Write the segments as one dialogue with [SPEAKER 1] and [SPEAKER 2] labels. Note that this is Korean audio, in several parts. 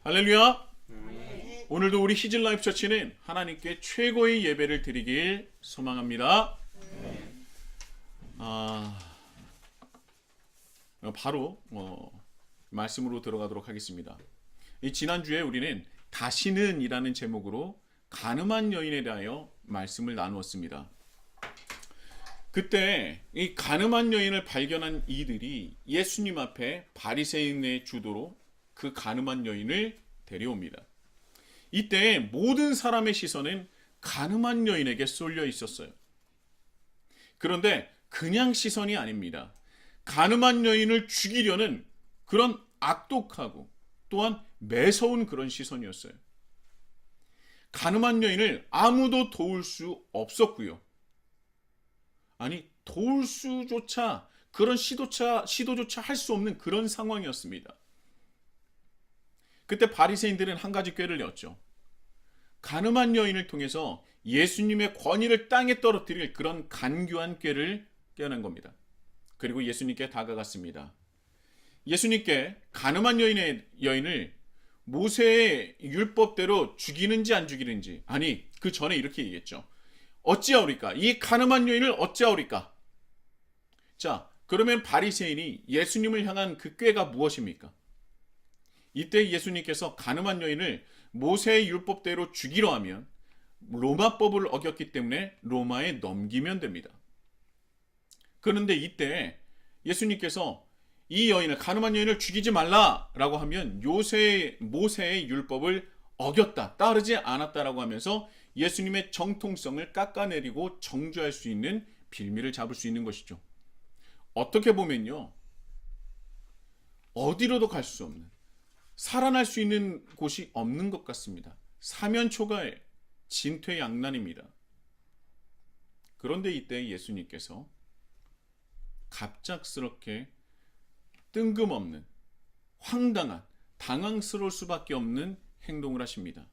[SPEAKER 1] 할렐루야. 오늘도 우리 히즐라이프 처치는 하나님께 최고의 예배를 드리길 소망합니다. 바로 말씀으로 들어가도록 하겠습니다. 이 지난주에 우리는 다시는 이라는 제목으로 간음한 여인에 대하여 말씀을 나누었습니다. 그때 이 간음한 여인을 발견한 이들이 예수님 앞에 바리새인의 주도로 그 간음한 여인을 데려옵니다. 이때 모든 사람의 시선은 간음한 여인에게 쏠려 있었어요. 그런데 그냥 시선이 아닙니다. 간음한 여인을 죽이려는 그런 악독하고 또한 매서운 그런 시선이었어요. 간음한 여인을 아무도 도울 수 없었고요. 아니, 도울 수조차 그런 시도조차 할 수 없는 그런 상황이었습니다. 그때 바리새인들은 한 가지 꾀를 내었죠. 간음한 여인을 통해서 예수님의 권위를 땅에 떨어뜨릴 그런 간교한 꾀를 깨어낸 겁니다. 그리고 예수님께 다가갔습니다. 예수님께 간음한 여인을 모세의 율법대로 죽이는지 안 죽이는지, 아니 그 전에 이렇게 얘기했죠. 어찌하오리까? 이 간음한 여인을 어찌하오리까? 자, 그러면 바리새인이 예수님을 향한 그 꾀가 무엇입니까? 이때 예수님께서 간음한 여인을 모세의 율법대로 죽이려 하면 로마법을 어겼기 때문에 로마에 넘기면 됩니다. 그런데 이때 예수님께서 이 여인을, 간음한 여인을 죽이지 말라라고 하면 모세의 율법을 어겼다, 따르지 않았다라고 하면서 예수님의 정통성을 깎아내리고 정죄할 수 있는 빌미를 잡을 수 있는 것이죠. 어떻게 보면요, 어디로도 갈 수 없는, 살아날 수 있는 곳이 없는 것 같습니다. 사면초가의 진퇴양난입니다. 그런데 이때 예수님께서 갑작스럽게 뜬금없는, 황당한, 당황스러울 수밖에 없는 행동을 하십니다.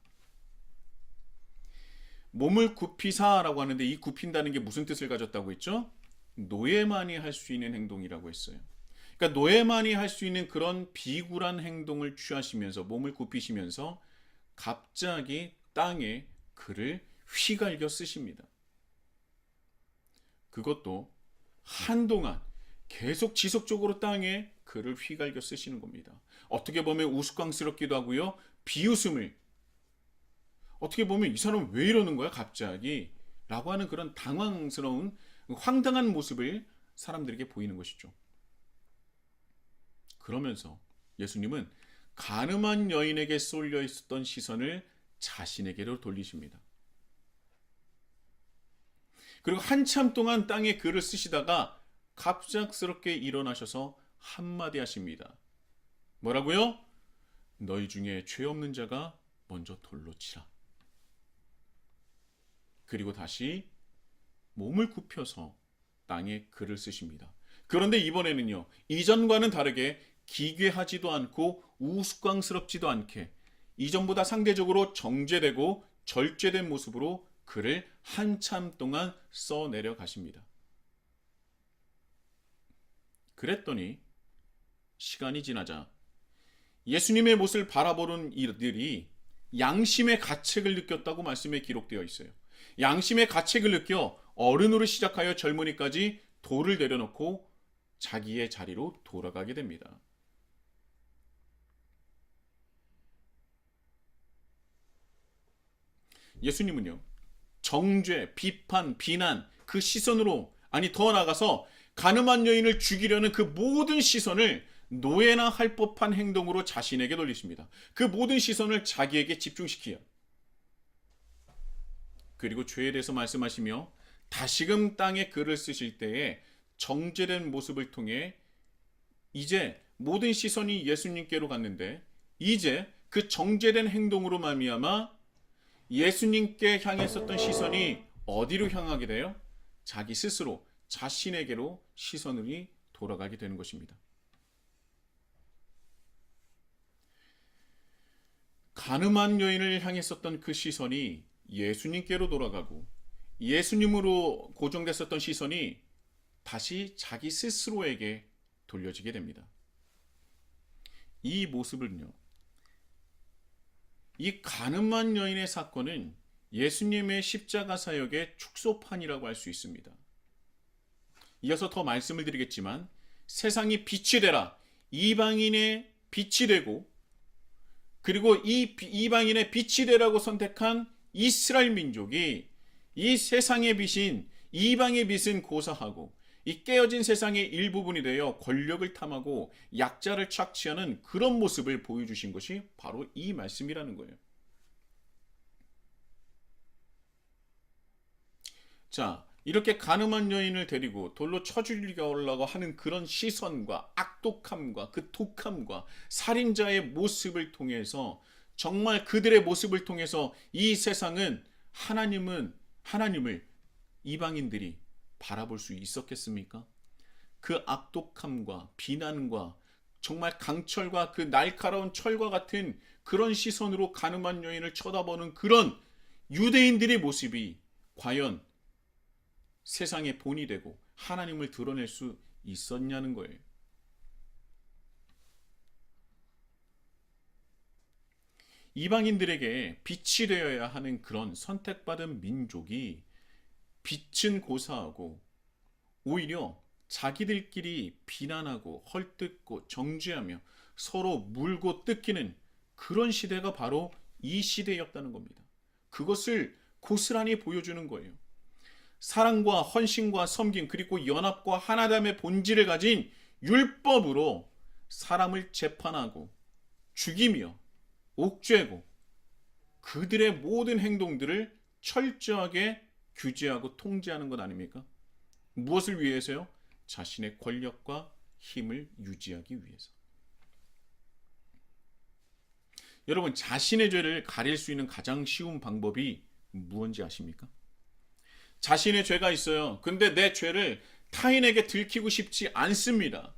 [SPEAKER 1] 몸을 굽히사라고 하는데, 이 굽힌다는 게 무슨 뜻을 가졌다고 했죠? 노예만이 할 수 있는 행동이라고 했어요. 그러니까 노예만이 할 수 있는 그런 비굴한 행동을 취하시면서, 몸을 굽히시면서 갑자기 땅에 글을 휘갈겨 쓰십니다. 그것도 한동안 계속 지속적으로 땅에 글을 휘갈겨 쓰시는 겁니다. 어떻게 보면 우스꽝스럽기도 하고요, 비웃음을, 어떻게 보면 이 사람 왜 이러는 거야 갑자기? 라고 하는 그런 당황스러운, 황당한 모습을 사람들에게 보이는 것이죠. 그러면서 예수님은 간음한 여인에게 쏠려 있었던 시선을 자신에게로 돌리십니다. 그리고 한참 동안 땅에 글을 쓰시다가 갑작스럽게 일어나셔서 한마디 하십니다. 뭐라고요? 너희 중에 죄 없는 자가 먼저 돌로 치라. 그리고 다시 몸을 굽혀서 땅에 글을 쓰십니다. 그런데 이번에는요, 이전과는 다르게 기괴하지도 않고 우스꽝스럽지도 않게 이전보다 상대적으로 정제되고 절제된 모습으로 글을 한참 동안 써내려 가십니다. 그랬더니 시간이 지나자 예수님의 모습을 바라보는 이들이 양심의 가책을 느꼈다고 말씀에 기록되어 있어요. 양심의 가책을 느껴 어른으로 시작하여 젊은이까지 돌을 내려놓고 자기의 자리로 돌아가게 됩니다. 예수님은요, 정죄, 비판, 비난, 그 시선으로, 아니 더 나아가서 간음한 여인을 죽이려는 그 모든 시선을 노예나 할 법한 행동으로 자신에게 돌리십니다. 그 모든 시선을 자기에게 집중시키요. 그리고 죄에 대해서 말씀하시며 다시금 땅에 글을 쓰실 때에 정제된 모습을 통해 이제 모든 시선이 예수님께로 갔는데, 이제 그 정제된 행동으로 말미암아 예수님께 향했었던 시선이 어디로 향하게 돼요? 자기 스스로, 자신에게로 시선이 돌아가게 되는 것입니다. 간음한 여인을 향했었던 그 시선이 예수님께로 돌아가고, 예수님으로 고정됐었던 시선이 다시 자기 스스로에게 돌려지게 됩니다. 이 모습을요, 이 가늠한 여인의 사건은 예수님의 십자가 사역의 축소판이라고 할 수 있습니다. 이어서 더 말씀을 드리겠지만 세상이 빛이 되라, 이방인의 빛이 되고, 그리고 이 이방인의 빛이 되라고 선택한 이스라엘 민족이 이 세상의 빛인 이방의 빛은 고사하고 이 깨어진 세상의 일부분이 되어 권력을 탐하고 약자를 착취하는 그런 모습을 보여주신 것이 바로 이 말씀이라는 거예요. 자, 이렇게 가늠한 여인을 데리고 돌로 쳐 죽이려고 하는 그런 시선과 악독함과 그 독함과 살인자의 모습을 통해서, 정말 그들의 모습을 통해서 이 세상은 하나님을 이방인들이 바라볼 수 있었겠습니까? 그 악독함과 비난과 정말 강철과 그 날카로운 철과 같은 그런 시선으로 가늠한 여인을 쳐다보는 그런 유대인들의 모습이 과연 세상의 본이 되고 하나님을 드러낼 수 있었냐는 거예요. 이방인들에게 빛이 되어야 하는 그런 선택받은 민족이 빛은 고사하고 오히려 자기들끼리 비난하고 헐뜯고 정죄하며 서로 물고 뜯기는 그런 시대가 바로 이 시대였다는 겁니다. 그것을 고스란히 보여주는 거예요. 사랑과 헌신과 섬김, 그리고 연합과 하나됨의 본질을 가진 율법으로 사람을 재판하고 죽이며 옥죄고 그들의 모든 행동들을 철저하게 규제하고 통제하는 것 아닙니까? 무엇을 위해서요? 자신의 권력과 힘을 유지하기 위해서. 여러분, 자신의 죄를 가릴 수 있는 가장 쉬운 방법이 무엇인지 아십니까? 자신의 죄가 있어요. 근데 내 죄를 타인에게 들키고 싶지 않습니다.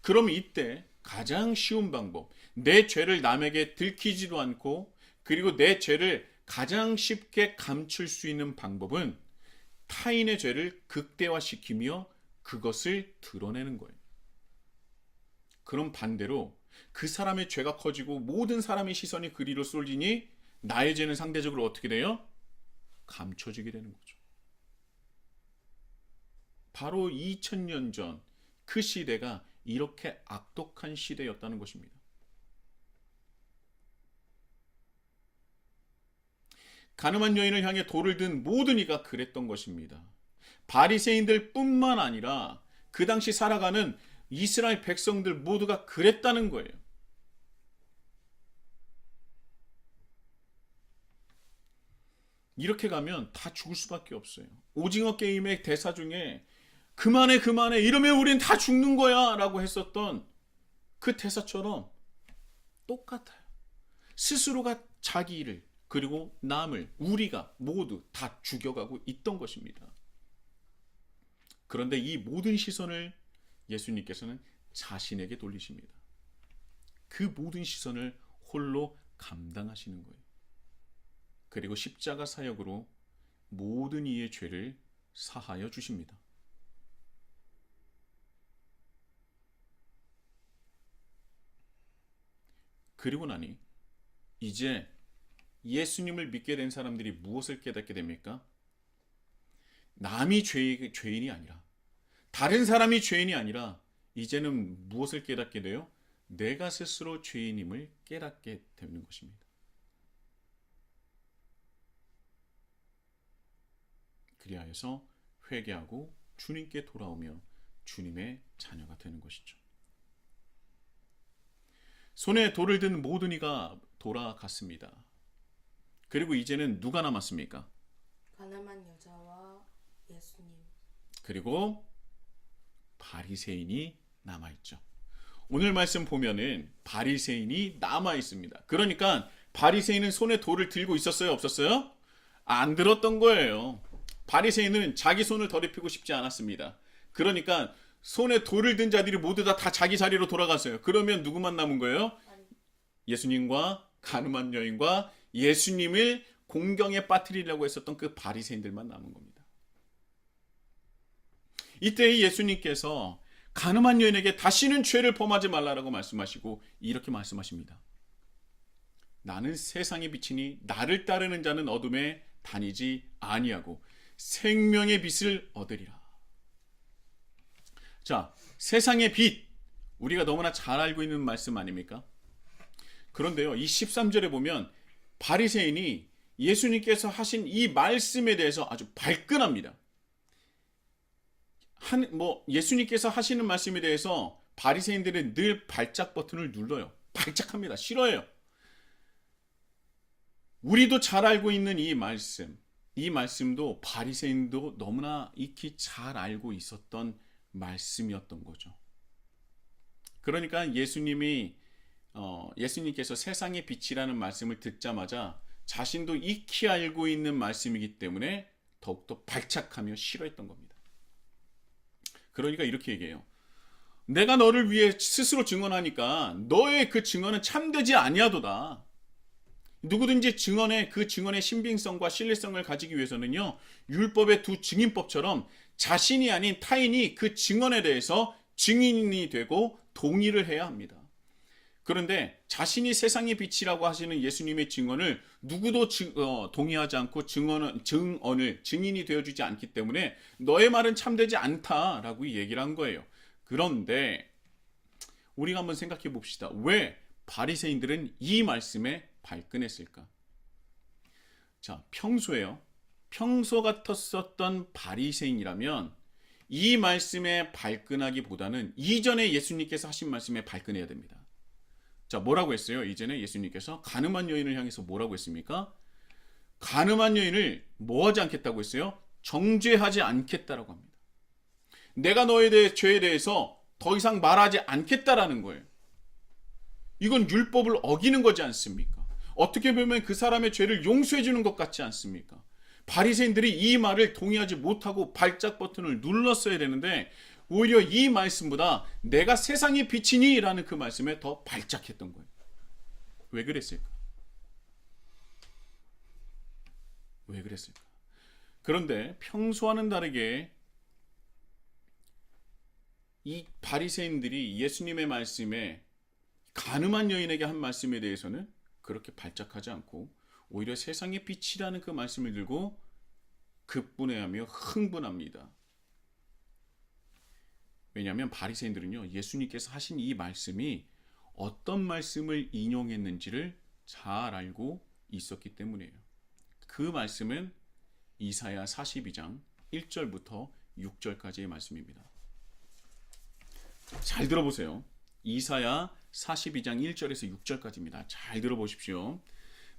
[SPEAKER 1] 그럼 이때 가장 쉬운 방법, 내 죄를 남에게 들키지도 않고 그리고 내 죄를 가장 쉽게 감출 수 있는 방법은 타인의 죄를 극대화시키며 그것을 드러내는 거예요. 그럼 반대로 그 사람의 죄가 커지고 모든 사람의 시선이 그리로 쏠리니 나의 죄는 상대적으로 어떻게 돼요? 감춰지게 되는 거죠. 바로 2000년 전 그 시대가 이렇게 악독한 시대였다는 것입니다. 가늠한 여인을 향해 돌을 든 모든 이가 그랬던 것입니다. 바리새인들 뿐만 아니라 그 당시 살아가는 이스라엘 백성들 모두가 그랬다는 거예요. 이렇게 가면 다 죽을 수밖에 없어요. 오징어 게임의 대사 중에 그만해 이러면 우린 다 죽는 거야 라고 했었던 그 대사처럼 똑같아요. 스스로가 자기 일을 그리고 남을 우리가 모두 다 죽여가고 있던 것입니다. 그런데 이 모든 시선을 예수님께서는 자신에게 돌리십니다. 그 모든 시선을 홀로 감당하시는 거예요. 그리고 십자가 사역으로 모든 이의 죄를 사하여 주십니다. 그리고 나니 이제 예수님을 믿게 된 사람들이 무엇을 깨닫게 됩니까? 남이 죄인이 아니라, 다른 사람이 죄인이 아니라 이제는 무엇을 깨닫게 돼요? 내가 스스로 죄인임을 깨닫게 되는 것입니다. 그리하여서 회개하고 주님께 돌아오며 주님의 자녀가 되는 것이죠. 손에 돌을 든 모든 이가 돌아갔습니다. 그리고 이제는 누가 남았습니까?
[SPEAKER 2] 가늠한 여자와 예수님.
[SPEAKER 1] 그리고 바리새인이 남아있죠. 오늘 말씀 보면은 바리새인이 남아있습니다. 그러니까 바리새인은 손에 돌을 들고 있었어요? 없었어요? 안 들었던 거예요. 바리새인은 자기 손을 더럽히고 싶지 않았습니다. 그러니까 손에 돌을 든 자들이 모두 다 자기 자리로 돌아갔어요. 그러면 누구만 남은 거예요? 예수님과 가늠한 여인과 예수님을 공경에 빠뜨리려고 했었던 그 바리새인들만 남은 겁니다. 이때 예수님께서 가늠한 여인에게 다시는 죄를 범하지 말라라고 말씀하시고 이렇게 말씀하십니다. 나는 세상의 빛이니 나를 따르는 자는 어둠에 다니지 아니하고 생명의 빛을 얻으리라. 자, 세상의 빛, 우리가 너무나 잘 알고 있는 말씀 아닙니까? 그런데요, 이 13절에 보면 바리새인이 예수님께서 하신 이 말씀에 대해서 아주 발끈합니다. 예수님께서 하시는 말씀에 대해서 바리새인들은 늘 발작 버튼을 눌러요. 발작합니다. 싫어해요. 우리도 잘 알고 있는 이 말씀도 바리새인도 너무나 익히 잘 알고 있었던 말씀이었던 거죠. 그러니까 예수님께서 세상의 빛이라는 말씀을 듣자마자 자신도 익히 알고 있는 말씀이기 때문에 더욱더 발작하며 싫어했던 겁니다. 그러니까 이렇게 얘기해요. 내가 너를 위해 스스로 증언하니까 너의 그 증언은 참되지 아니하도다. 누구든지 그 증언의 신빙성과 신뢰성을 가지기 위해서는요, 율법의 두 증인법처럼 자신이 아닌 타인이 그 증언에 대해서 증인이 되고 동의를 해야 합니다. 그런데 자신이 세상의 빛이라고 하시는 예수님의 증언을 누구도 동의하지 않고 증인이 되어주지 않기 때문에 너의 말은 참되지 않다라고 얘기를 한 거예요. 그런데 우리가 한번 생각해 봅시다. 왜 바리새인들은 이 말씀에 발끈했을까? 자, 평소 같았었던 바리새인이라면 이 말씀에 발끈하기보다는 이전에 예수님께서 하신 말씀에 발끈해야 됩니다. 자, 뭐라고 했어요? 이전에 예수님께서 가늠한 여인을 향해서 뭐라고 했습니까? 가늠한 여인을 뭐 하지 않겠다고 했어요? 정죄하지 않겠다라고 합니다. 내가 너의 죄에 대해서 더 이상 말하지 않겠다라는 거예요. 이건 율법을 어기는 거지 않습니까? 어떻게 보면 그 사람의 죄를 용서해 주는 것 같지 않습니까? 바리새인들이 이 말을 동의하지 못하고 발작 버튼을 눌렀어야 되는데 오히려 이 말씀보다 내가 세상의 빛이니 라는 그 말씀에 더 발작했던 거예요. 왜 그랬을까? 그런데 평소와는 다르게 이 바리새인들이 예수님의 말씀에 가늠한 여인에게 한 말씀에 대해서는 그렇게 발작하지 않고 오히려 세상의 빛이라는 그 말씀을 들고 급분해하며 흥분합니다. 왜냐하면 바리새인들은요, 예수님께서 하신 이 말씀이 어떤 말씀을 인용했는지를 잘 알고 있었기 때문이에요. 그 말씀은 이사야 42장 1절부터 6절까지의 말씀입니다. 잘 들어보세요. 이사야 42장 1절에서 6절까지입니다. 잘 들어보십시오.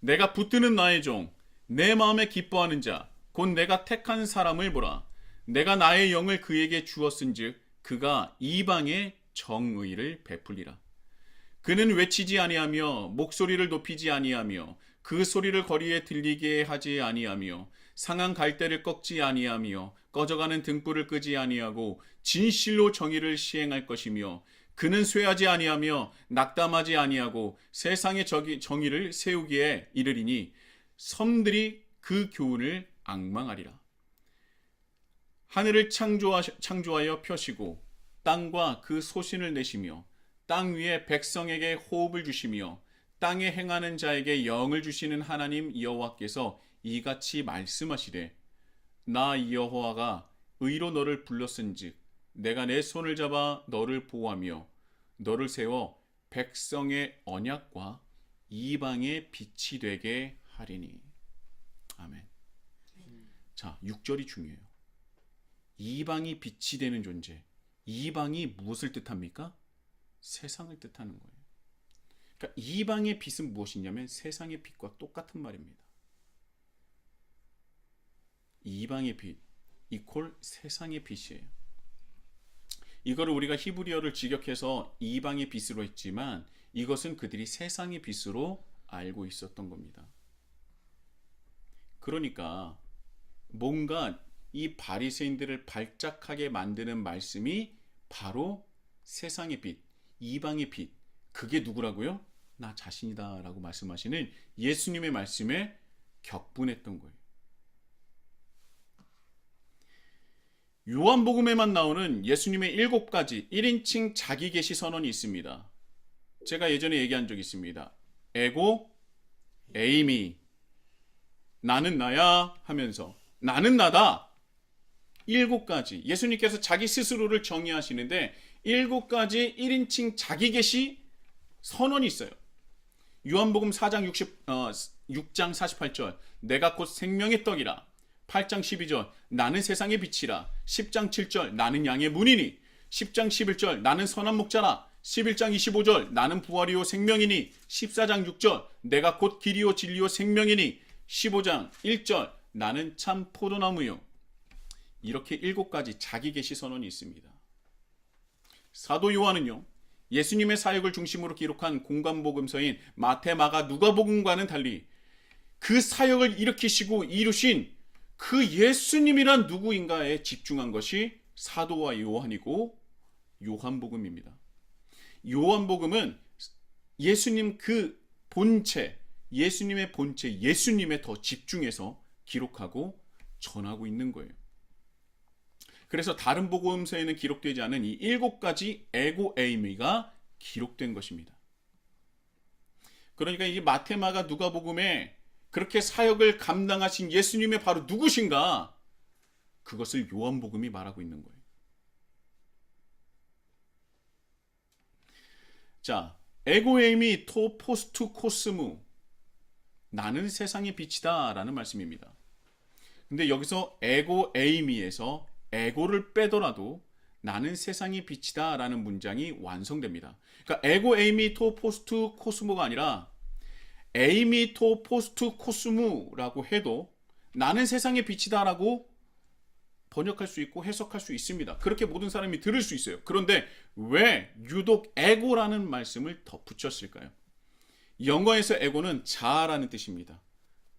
[SPEAKER 1] 내가 붙드는 나의 종, 내 마음에 기뻐하는 자, 곧 내가 택한 사람을 보라. 내가 나의 영을 그에게 주었은즉 그가 이방의 정의를 베풀리라. 그는 외치지 아니하며 목소리를 높이지 아니하며 그 소리를 거리에 들리게 하지 아니하며 상한 갈대를 꺾지 아니하며 꺼져가는 등불을 끄지 아니하고 진실로 정의를 시행할 것이며 그는 쇠하지 아니하며 낙담하지 아니하고 세상의 정의를 세우기에 이르리니 섬들이 그 교훈을 앙망하리라. 하늘을 창조하여 펴시고 땅과 그 소신을 내시며 땅 위에 백성에게 호흡을 주시며 땅에 행하는 자에게 영을 주시는 하나님 여호와께서 이같이 말씀하시되 나 여호와가 의로 너를 불렀은즉 내가 내 손을 잡아 너를 보호하며 너를 세워 백성의 언약과 이방의 빛이 되게 하리니. 아멘. 자, 6절이 중요해요. 이방이 빛이 되는 존재. 이방이 무엇을 뜻합니까? 세상을 뜻하는 거예요. 그러니까 이방의 빛은 무엇이냐면 세상의 빛과 똑같은 말입니다. 이방의 빛 이퀄 세상의 빛이에요. 이거를 우리가 히브리어를 직역해서 이방의 빛으로 했지만 이것은 그들이 세상의 빛으로 알고 있었던 겁니다. 그러니까 뭔가 이 바리새인들을 발작하게 만드는 말씀이 바로 세상의 빛, 이방의 빛, 그게 누구라고요? 나 자신이다 라고 말씀하시는 예수님의 말씀에 격분했던 거예요. 요한복음에만 나오는 예수님의 7가지 1인칭 자기 계시 선언이 있습니다. 제가 예전에 얘기한 적이 있습니다. 에고, 에이미, 나는 나야 하면서 나는 나다. 7가지 예수님께서 자기 스스로를 정의하시는데 7가지 1인칭 자기 계시 선언이 있어요. 요한복음 4장 6장 48절 내가 곧 생명의 떡이라. 8장 12절 나는 세상의 빛이라. 10장 7절 나는 양의 문이니. 10장 11절 나는 선한 목자라. 11장 25절 나는 부활이요 생명이니. 14장 6절 내가 곧 길이요 진리요 생명이니. 15장 1절 나는 참 포도나무요. 이렇게 7가지 자기 계시 선언이 있습니다. 사도 요한은요, 예수님의 사역을 중심으로 기록한 공관복음서인 마태, 마가, 누가복음과는 달리 그 사역을 일으키시고 이루신 그 예수님이란 누구인가에 집중한 것이 사도와 요한이고 요한복음입니다. 요한복음은 예수님 그 본체, 예수님의 본체, 예수님에 더 집중해서 기록하고 전하고 있는 거예요. 그래서 다른 복음서에는 기록되지 않은 이 7가지 에고 에이미가 기록된 것입니다. 그러니까 이 마태, 마가, 누가복음에 그렇게 사역을 감당하신 예수님의 바로 누구신가? 그것을 요한복음이 말하고 있는 거예요. 자, 에고 에이미 토 포스투 코스무, 나는 세상의 빛이다 라는 말씀입니다. 근데 여기서 에고 에이미에서 에고를 빼더라도 나는 세상의 빛이다 라는 문장이 완성됩니다. 그러니까 에고 에이미 토 포스투 코스모가 아니라 에이미 토 포스투 코스무라고 해도 나는 세상의 빛이다 라고 번역할 수 있고 해석할 수 있습니다. 그렇게 모든 사람이 들을 수 있어요. 그런데 왜 유독 에고라는 말씀을 덧붙였을까요? 영어에서 에고는 자아라는 뜻입니다.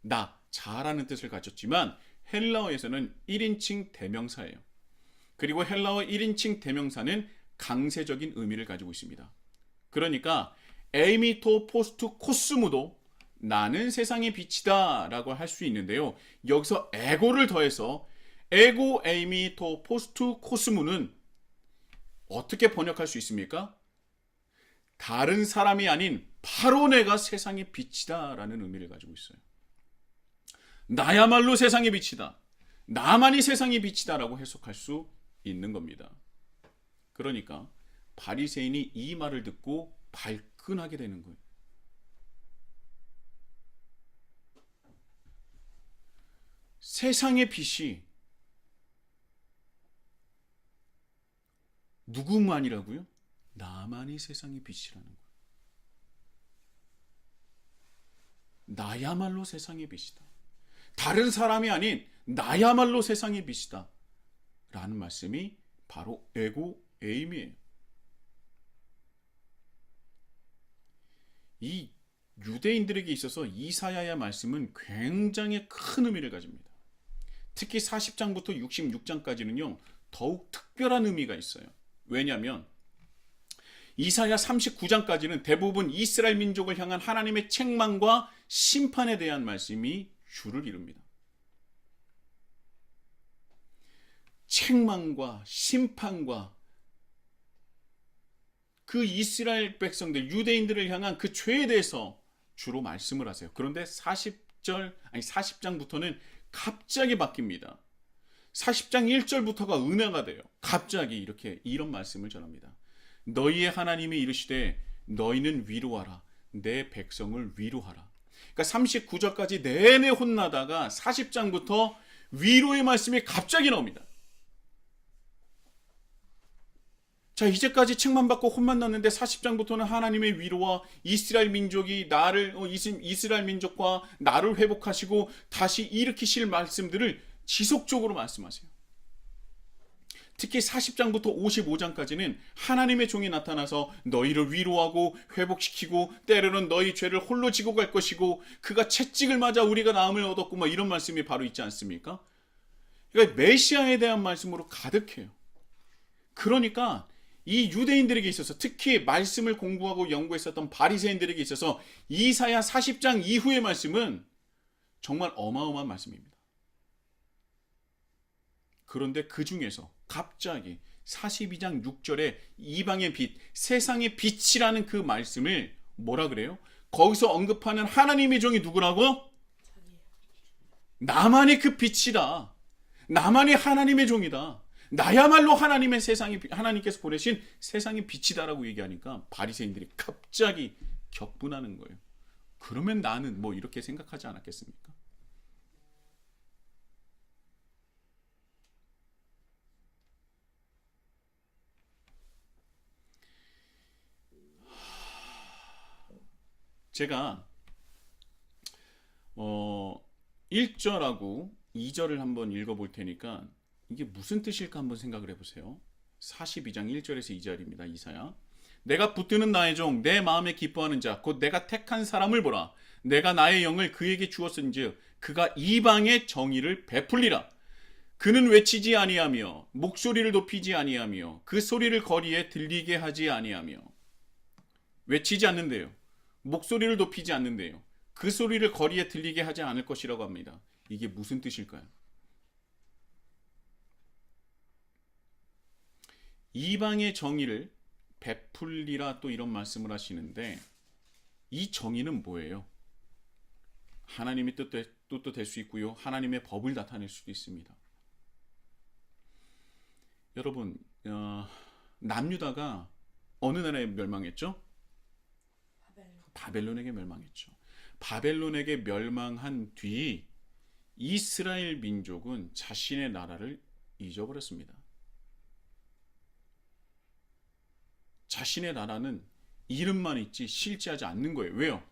[SPEAKER 1] 나, 자아라는 뜻을 가졌지만 헬라어에서는 1인칭 대명사예요. 그리고 헬라어 1인칭 대명사는 강세적인 의미를 가지고 있습니다. 그러니까 에이미토 포스투 코스무도 나는 세상의 빛이다 라고 할 수 있는데요. 여기서 에고를 더해서 에고 에이미토 포스투 코스무는 어떻게 번역할 수 있습니까? 다른 사람이 아닌 바로 내가 세상의 빛이다 라는 의미를 가지고 있어요. 나야말로 세상의 빛이다. 나만이 세상의 빛이다 라고 해석할 수 있는 겁니다. 그러니까 바리새인이 이 말을 듣고 발끈하게 되는 거예요. 세상의 빛이 누구만이라고요? 나만이 세상의 빛이라는 거예요. 나야말로 세상의 빛이다. 다른 사람이 아닌 나야말로 세상의 빛이다 라는 말씀이 바로 에고 에이미예요. 이 유대인들에게 있어서 이사야의 말씀은 굉장히 큰 의미를 가집니다. 특히 40장부터 66장까지는요 더욱 특별한 의미가 있어요. 왜냐하면 이사야 39장까지는 대부분 이스라엘 민족을 향한 하나님의 책망과 심판에 대한 말씀이 주를 이룹니다. 책망과 심판과 그 이스라엘 백성들, 유대인들을 향한 그 죄에 대해서 주로 말씀을 하세요. 그런데 40장부터는 갑자기 바뀝니다. 40장 1절부터가 은혜가 돼요. 갑자기 이런 말씀을 전합니다. 너희의 하나님이 이르시되 너희는 위로하라. 내 백성을 위로하라. 그러니까 39절까지 내내 혼나다가 40장부터 위로의 말씀이 갑자기 나옵니다. 자, 이제까지 책망받고 혼만 났는데 40장부터는 하나님의 위로와 이스라엘 민족이 이스라엘 민족과 나를 회복하시고 다시 일으키실 말씀들을 지속적으로 말씀하세요. 특히 40장부터 55장까지는 하나님의 종이 나타나서 너희를 위로하고 회복시키고 때로는 너희 죄를 홀로 지고 갈 것이고 그가 채찍을 맞아 우리가 나음을 얻었고 이런 말씀이 바로 있지 않습니까? 그러니까 메시아에 대한 말씀으로 가득해요. 그러니까 이 유대인들에게 있어서 특히 말씀을 공부하고 연구했었던 바리새인들에게 있어서 이사야 40장 이후의 말씀은 정말 어마어마한 말씀입니다. 그런데 그 중에서 갑자기 42장 6절에 이방의 빛, 세상의 빛이라는 그 말씀을 뭐라 그래요? 거기서 언급하는 하나님의 종이 누구라고?
[SPEAKER 2] 자기예요.
[SPEAKER 1] 나만이 그 빛이다. 나만이 하나님의 종이다. 나야말로 하나님께서 보내신 세상의 빛이다라고 얘기하니까 바리새인들이 갑자기 격분하는 거예요. 그러면 나는 뭐 이렇게 생각하지 않았겠습니까? 제가 1절하고 2절을 한번 읽어볼 테니까 이게 무슨 뜻일까 한번 생각을 해보세요. 42장 1절에서 2절입니다. 이사야. 내가 붙드는 나의 종 내 마음에 기뻐하는 자 곧 내가 택한 사람을 보라. 내가 나의 영을 그에게 주었은즉 그가 이방의 정의를 베풀리라. 그는 외치지 아니하며 목소리를 높이지 아니하며 그 소리를 거리에 들리게 하지 아니하며. 외치지 않는데요. 목소리를 높이지 않는데요. 그 소리를 거리에 들리게 하지 않을 것이라고 합니다. 이게 무슨 뜻일까요? 이방의 정의를 베풀리라 또 이런 말씀을 하시는데 이 정의는 뭐예요? 하나님의 뜻도 될 수 있고요. 하나님의 법을 나타낼 수도 있습니다. 여러분, 남유다가 어느 나라에 멸망했죠? 바벨론에게 멸망했죠. 바벨론에게 멸망한 뒤 이스라엘 민족은 자신의 나라를 잊어버렸습니다. 자신의 나라는 이름만 있지 실제하지 않는 거예요. 왜요?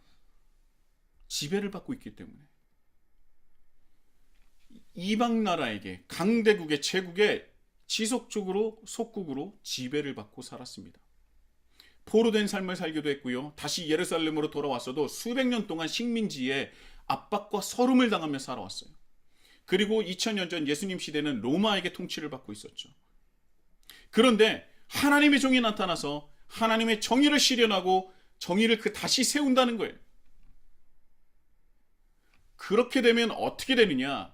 [SPEAKER 1] 지배를 받고 있기 때문에. 이방 나라에게 강대국의 제국에 지속적으로 속국으로 지배를 받고 살았습니다. 포로된 삶을 살기도 했고요. 다시 예루살렘으로 돌아왔어도 수백 년 동안 식민지에 압박과 서름을 당하며 살아왔어요. 그리고 2000년 전 예수님 시대는 로마에게 통치를 받고 있었죠. 그런데 하나님의 종이 나타나서 하나님의 정의를 실현하고 정의를 다시 세운다는 거예요. 그렇게 되면 어떻게 되느냐?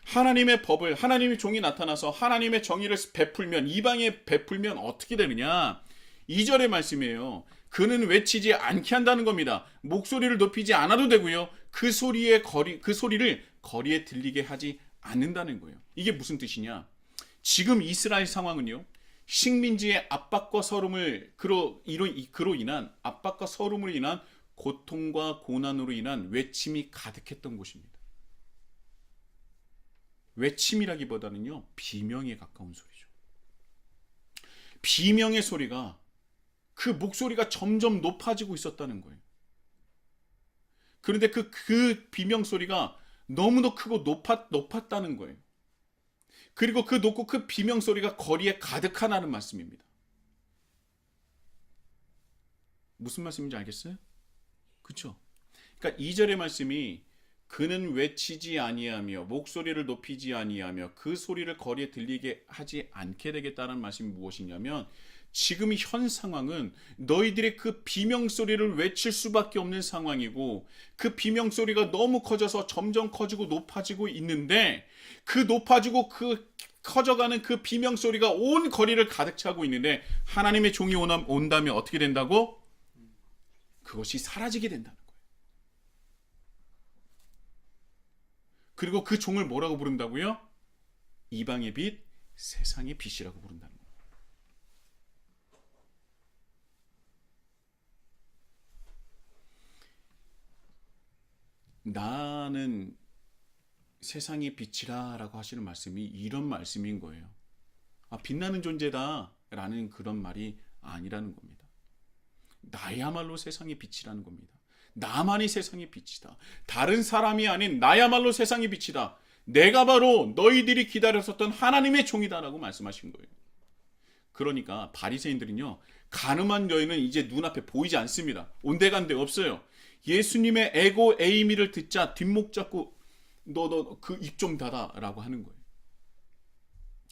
[SPEAKER 1] 하나님의 법을 하나님의 종이 나타나서 하나님의 정의를 베풀면 이방에 베풀면 어떻게 되느냐? 2절의 말씀이에요. 그는 외치지 않게 한다는 겁니다. 목소리를 높이지 않아도 되고요. 그 소리를 거리에 들리게 하지 않는다는 거예요. 이게 무슨 뜻이냐? 지금 이스라엘 상황은요. 식민지의 압박과 서름을 그로 인한 압박과 서름으로 인한 고통과 고난으로 인한 외침이 가득했던 곳입니다. 외침이라기보다는요. 비명에 가까운 소리죠. 비명의 소리가 그 목소리가 점점 높아지고 있었다는 거예요. 그런데 그 비명 소리가 너무도 크고 높았다는 거예요. 그리고 그 높고 그 비명 소리가 거리에 가득하다는 말씀입니다. 무슨 말씀인지 알겠어요? 그렇죠? 그러니까 2절의 말씀이 그는 외치지 아니하며 목소리를 높이지 아니하며 그 소리를 거리에 들리게 하지 않게 되겠다는 말씀이 무엇이냐면 지금 현 상황은 너희들의 그 비명소리를 외칠 수밖에 없는 상황이고 그 비명소리가 너무 커져서 점점 커지고 높아지고 있는데 그 높아지고 그 커져가는 그 비명소리가 온 거리를 가득 차고 있는데 하나님의 종이 온다면 어떻게 된다고? 그것이 사라지게 된다는 거예요. 그리고 그 종을 뭐라고 부른다고요? 이방의 빛, 세상의 빛이라고 부른다는 거예요. 나는 세상의 빛이라 라고 하시는 말씀이 이런 말씀인 거예요. 빛나는 존재다 라는 그런 말이 아니라는 겁니다. 나야말로 세상의 빛이라는 겁니다. 나만이 세상의 빛이다. 다른 사람이 아닌 나야말로 세상의 빛이다. 내가 바로 너희들이 기다렸었던 하나님의 종이다라고 말씀하신 거예요. 그러니까 바리새인들은요. 가늠한 여인은 이제 눈앞에 보이지 않습니다. 온데간데 없어요. 예수님의 에고 에이미를 듣자 뒷목 잡고 너 그 입 좀 닫아라고 하는 거예요.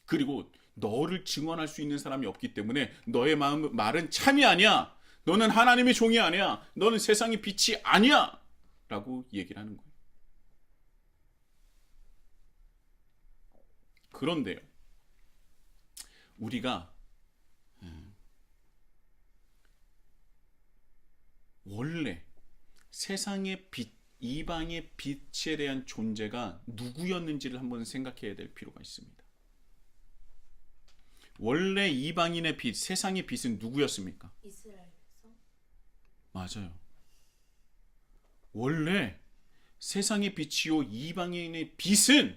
[SPEAKER 1] 그리고 너를 증언할 수 있는 사람이 없기 때문에 너의 말은 참이 아니야. 너는 하나님의 종이 아니야. 너는 세상의 빛이 아니야. 라고 얘기를 하는 거예요. 그런데요. 우리가 원래 세상의 빛, 이방의 빛에 대한 존재가 누구였는지를 한번 생각해야 될 필요가 있습니다. 원래 이방인의 빛, 세상의 빛은 누구였습니까?
[SPEAKER 2] 이스라엘 백성?
[SPEAKER 1] 맞아요. 원래 세상의 빛이요 이방인의 빛은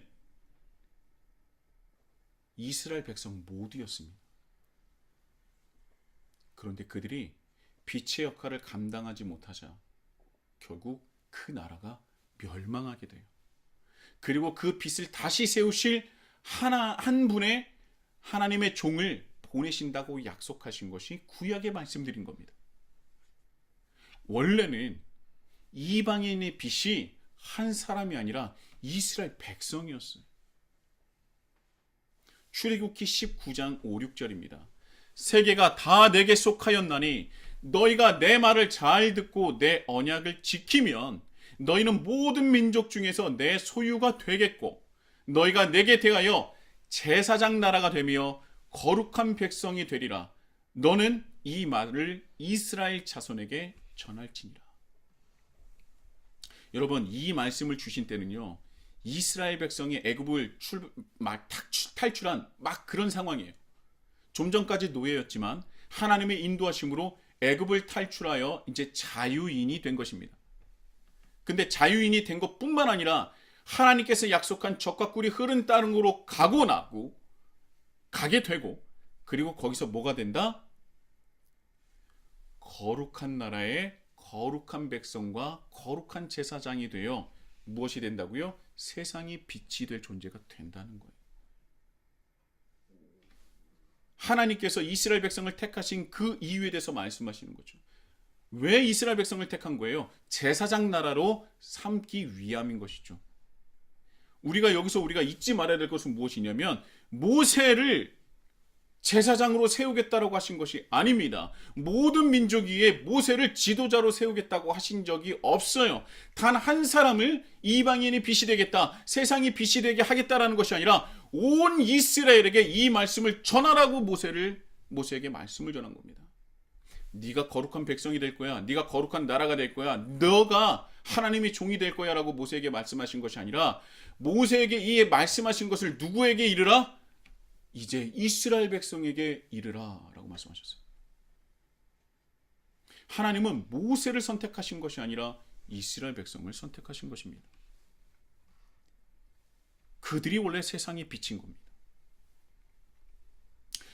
[SPEAKER 1] 이스라엘 백성 모두였습니다. 그런데 그들이 빛의 역할을 감당하지 못하자 결국 그 나라가 멸망하게 돼요. 그리고 그 빛을 다시 세우실 한 분의 하나님의 종을 보내신다고 약속하신 것이 구약에 말씀드린 겁니다. 원래는 이방인의 빛이 한 사람이 아니라 이스라엘 백성이었어요. 출애굽기 19장 5, 6절입니다. 세계가 다 내게 속하였나니 너희가 내 말을 잘 듣고 내 언약을 지키면 너희는 모든 민족 중에서 내 소유가 되겠고 너희가 내게 대하여 제사장 나라가 되며 거룩한 백성이 되리라. 너는 이 말을 이스라엘 자손에게 전할지니라. 여러분, 이 말씀을 주신 때는요, 이스라엘 백성이 애굽을 탈출한 그런 상황이에요. 좀 전까지 노예였지만 하나님의 인도하심으로 애굽을 탈출하여 이제 자유인이 된 것입니다. 근데 자유인이 된 것뿐만 아니라 하나님께서 약속한 젖과 꿀이 흐른 땅으로 가게 되고, 그리고 거기서 뭐가 된다? 거룩한 나라의 거룩한 백성과 거룩한 제사장이 되어 무엇이 된다고요? 세상이 빛이 될 존재가 된다는 거예요. 하나님께서 이스라엘 백성을 택하신 그 이유에 대해서 말씀하시는 거죠. 왜 이스라엘 백성을 택한 거예요? 제사장 나라로 삼기 위함인 것이죠. 우리가 잊지 말아야 될 것은 무엇이냐면 모세를 제사장으로 세우겠다라고 하신 것이 아닙니다. 모든 민족 위에 모세를 지도자로 세우겠다고 하신 적이 없어요. 단 한 사람을 이방인이 빛이 되겠다, 세상이 빛이 되게 하겠다라는 것이 아니라 온 이스라엘에게 이 말씀을 전하라고 모세에게 말씀을 전한 겁니다. 네가 거룩한 백성이 될 거야, 네가 거룩한 나라가 될 거야, 너가 하나님의 종이 될 거야 라고 모세에게 말씀하신 것이 아니라 모세에게 이 말씀하신 것을 누구에게 이르라? 이제 이스라엘 백성에게 이르라 라고 말씀하셨어요. 하나님은 모세를 선택하신 것이 아니라 이스라엘 백성을 선택하신 것입니다. 그들이 원래 세상의 빛인 겁니다.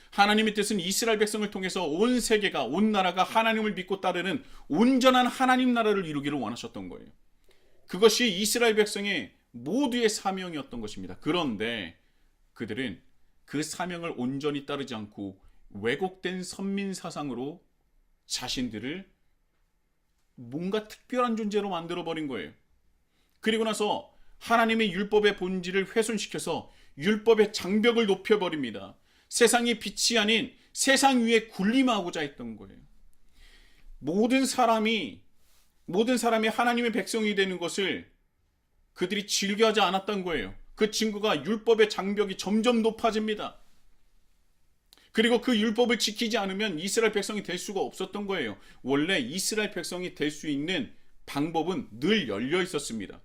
[SPEAKER 1] 하나님의 뜻은 이스라엘 백성을 통해서 온 세계가, 온 나라가 하나님을 믿고 따르는 온전한 하나님 나라를 이루기를 원하셨던 거예요. 그것이 이스라엘 백성의 모두의 사명이었던 것입니다. 그런데 그들은 그 사명을 온전히 따르지 않고 왜곡된 선민 사상으로 자신들을 뭔가 특별한 존재로 만들어버린 거예요. 그리고 나서 하나님의 율법의 본질을 훼손시켜서 율법의 장벽을 높여버립니다. 세상의 빛이 아닌 세상 위에 군림하고자 했던 거예요. 모든 사람이 하나님의 백성이 되는 것을 그들이 즐겨하지 않았던 거예요. 그 증거가 율법의 장벽이 점점 높아집니다. 그리고 그 율법을 지키지 않으면 이스라엘 백성이 될 수가 없었던 거예요. 원래 이스라엘 백성이 될 수 있는 방법은 늘 열려 있었습니다.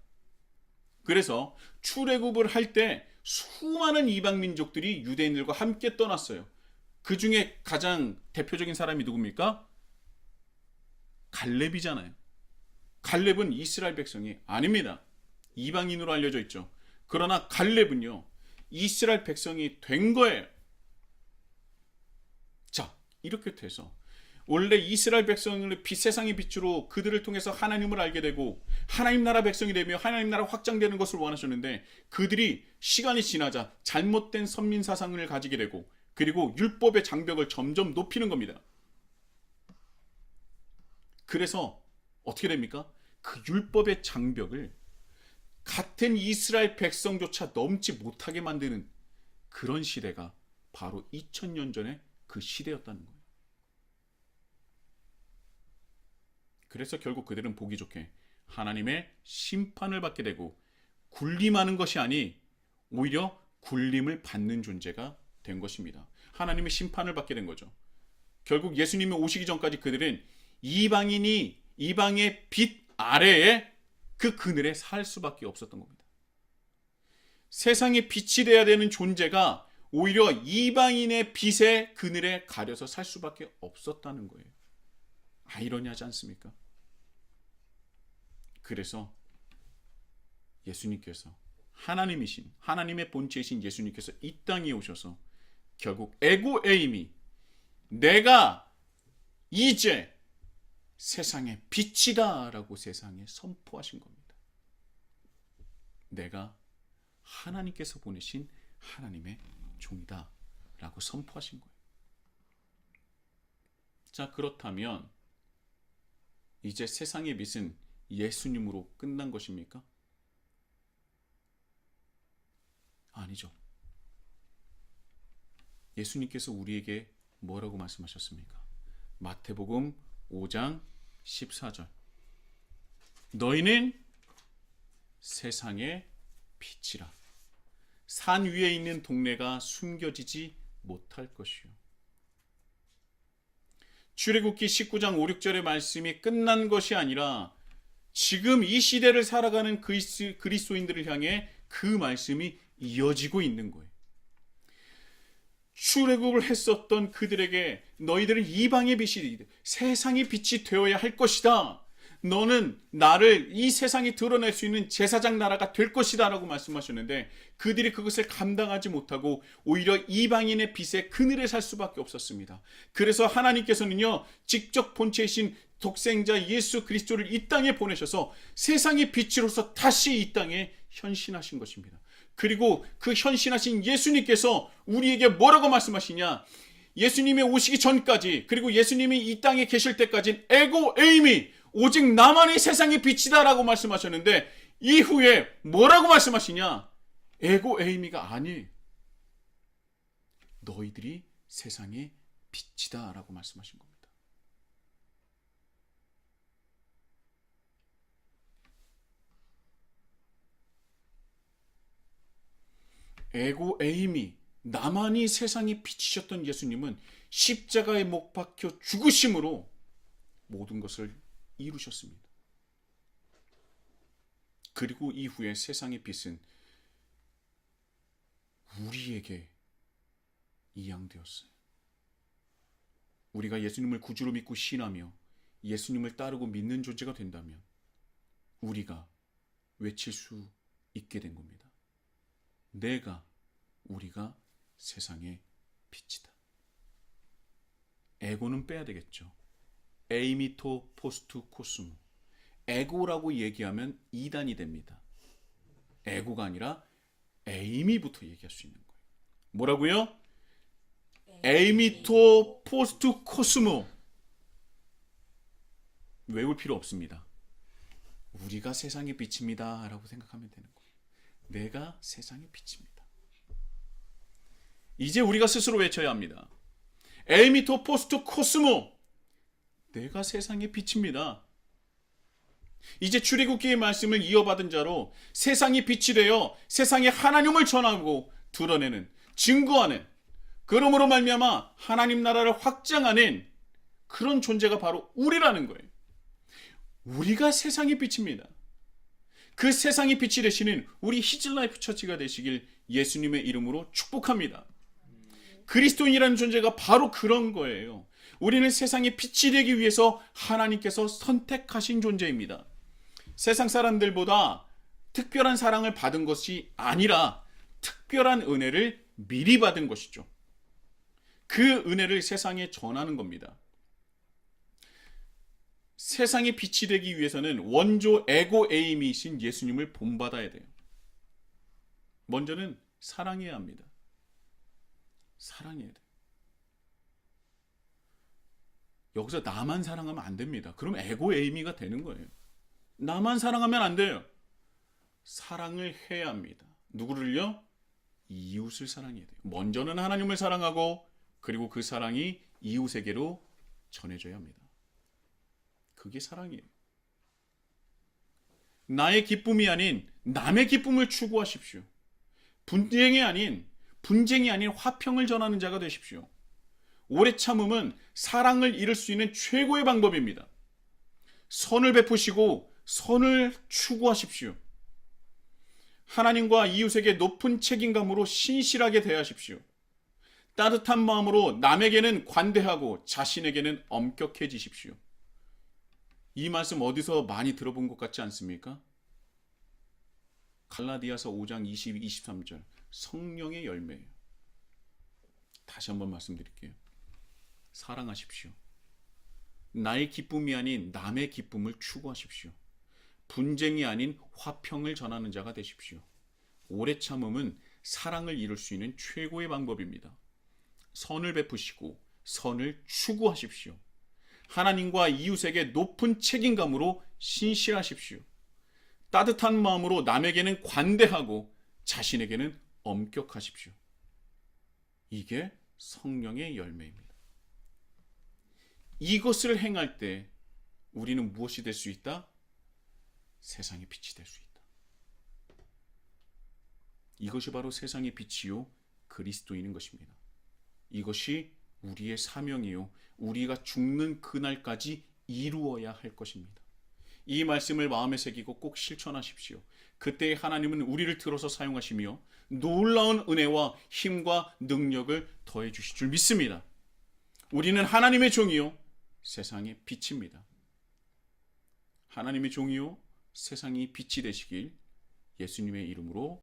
[SPEAKER 1] 그래서 출애굽을 할 때 수많은 이방 민족들이 유대인들과 함께 떠났어요. 그 중에 가장 대표적인 사람이 누굽니까? 갈렙이잖아요. 갈렙은 이스라엘 백성이 아닙니다. 이방인으로 알려져 있죠. 그러나 갈렙은요, 이스라엘 백성이 된 거예요. 자, 이렇게 돼서 원래 이스라엘 백성을 세상의 빛으로 그들을 통해서 하나님을 알게 되고 하나님 나라 백성이 되며 하나님 나라 확장되는 것을 원하셨는데 그들이 시간이 지나자 잘못된 선민 사상을 가지게 되고 그리고 율법의 장벽을 점점 높이는 겁니다. 그래서 어떻게 됩니까? 그 율법의 장벽을 같은 이스라엘 백성조차 넘지 못하게 만드는 그런 시대가 바로 2000년 전에 그 시대였다는 거예요. 그래서 결국 그들은 보기 좋게 하나님의 심판을 받게 되고 군림하는 것이 아니 오히려 군림을 받는 존재가 된 것입니다. 하나님의 심판을 받게 된 거죠. 결국 예수님이 오시기 전까지 그들은 이방의 빛, 아래에 그 그늘에 살 수밖에 없었던 겁니다. 세상에 빛이 돼야 되는 존재가 오히려 이방인의 빛의 그늘에 가려서 살 수밖에 없었다는 거예요. 아이러니하지 않습니까? 그래서 예수님께서 하나님이신, 하나님의 본체이신 예수님께서 이 땅에 오셔서 결국 에고 에이미, 내가 이제 세상의 빛이다 라고 세상에 선포하신 겁니다. 내가 하나님께서 보내신 하나님의 종이다 라고 선포하신 거예요. 자, 그렇다면 이제 세상의 빛은 예수님으로 끝난 것입니까? 아니죠. 예수님께서 우리에게 뭐라고 말씀하셨습니까? 마태복음 5장 14절. 너희는 세상의 빛이라. 산 위에 있는 동네가 숨겨지지 못할 것이요. 출애굽기 19장 5, 6절의 말씀이 끝난 것이 아니라 지금 이 시대를 살아가는 그리스도인들을 향해 그 말씀이 이어지고 있는 거예요. 출애굽을 했었던 그들에게 너희들은 이방의 빛이 세상의 빛이 되어야 할 것이다. 너는 나를 이 세상에 드러낼 수 있는 제사장 나라가 될 것이다 라고 말씀하셨는데 그들이 그것을 감당하지 못하고 오히려 이방인의 빛에 그늘에 살 수밖에 없었습니다. 그래서 하나님께서는요, 직접 본체이신 독생자 예수 그리스도를 이 땅에 보내셔서 세상의 빛으로서 다시 이 땅에 현신하신 것입니다. 그리고 그 현신하신 예수님께서 우리에게 뭐라고 말씀하시냐? 예수님이 오시기 전까지, 그리고 예수님이 이 땅에 계실 때까지는 에고 에이미, 오직 나만이 세상의 빛이다 라고 말씀하셨는데 이후에 뭐라고 말씀하시냐? 에고 에이미가 아니에요. 너희들이 세상의 빛이다 라고 말씀하신 겁니다. 에고 에이미, 나만이 세상의 빛이셨던 예수님은 십자가에 못 박혀 죽으심으로 모든 것을 이루셨습니다. 그리고 이후에 세상의 빛은 우리에게 이양되었어요. 우리가 예수님을 구주로 믿고 신하며 예수님을 따르고 믿는 존재가 된다면 우리가 외칠 수 있게 된 겁니다. 우리가 세상의 빛이다. 에고는 빼야 되겠죠. 에이미토 포스투 코스모. 에고라고 얘기하면 이단이 됩니다. 에고가 아니라 에이미부터 얘기할 수 있는 거예요. 뭐라고요? 에이미토 포스투 코스모. 외울 필요 없습니다. 우리가 세상의 빛입니다 라고 생각하면 되는 거예요. 내가 세상의 빛입니다. 이제 우리가 스스로 외쳐야 합니다. 에이미토 포스투 코스모. 내가 세상의 빛입니다. 이제 출애굽기의 말씀을 이어받은 자로 세상이 빛이 되어 세상에 하나님을 전하고 드러내는, 증거하는, 그러므로 말미암아 하나님 나라를 확장하는 그런 존재가 바로 우리라는 거예요. 우리가 세상의 빛입니다. 그 세상의 빛이 되시는 우리 히즐라이프 처치가 되시길 예수님의 이름으로 축복합니다. 그리스도인이라는 존재가 바로 그런 거예요. 우리는 세상의 빛이 되기 위해서 하나님께서 선택하신 존재입니다. 세상 사람들보다 특별한 사랑을 받은 것이 아니라 특별한 은혜를 미리 받은 것이죠. 그 은혜를 세상에 전하는 겁니다. 세상의 빛이 되기 위해서는 원조 에고 에이미이신 예수님을 본받아야 돼요. 먼저는 사랑해야 합니다. 사랑해야 돼요. 여기서 나만 사랑하면 안 됩니다. 그럼 에고 에이미가 되는 거예요. 나만 사랑하면 안 돼요. 사랑을 해야 합니다. 누구를요? 이웃을 사랑해야 돼요. 먼저는 하나님을 사랑하고 그리고 그 사랑이 이웃에게로 전해져야 합니다. 그게 사랑이에요. 나의 기쁨이 아닌 남의 기쁨을 추구하십시오. 분쟁이 아닌 화평을 전하는 자가 되십시오. 오래 참음은 사랑을 이룰 수 있는 최고의 방법입니다. 선을 베푸시고 선을 추구하십시오. 하나님과 이웃에게 높은 책임감으로 신실하게 대하십시오. 따뜻한 마음으로 남에게는 관대하고 자신에게는 엄격해지십시오. 이 말씀 어디서 많이 들어본 것 같지 않습니까? 갈라디아서 5장 22, 23절 성령의 열매예요. 다시 한번 말씀드릴게요. 사랑하십시오. 나의 기쁨이 아닌 남의 기쁨을 추구하십시오. 분쟁이 아닌 화평을 전하는 자가 되십시오. 오래 참음은 사랑을 이룰 수 있는 최고의 방법입니다. 선을 베푸시고 선을 추구하십시오. 하나님과 이웃에게 높은 책임감으로 신실하십시오. 따뜻한 마음으로 남에게는 관대하고 자신에게는 엄격하십시오. 이게 성령의 열매입니다. 이것을 행할 때 우리는 무엇이 될 수 있다? 세상의 빛이 될 수 있다. 이것이 바로 세상의 빛이요 그리스도인인 것입니다. 이것이 우리의 사명이요 우리가 죽는 그날까지 이루어야 할 것입니다. 이 말씀을 마음에 새기고 꼭 실천하십시오. 그때 하나님은 우리를 들어서 사용하시며 놀라운 은혜와 힘과 능력을 더해 주실 줄 믿습니다. 우리는 하나님의 종이요 세상의 빛입니다. 하나님의 종이요 세상이 빛이 되시길 예수님의 이름으로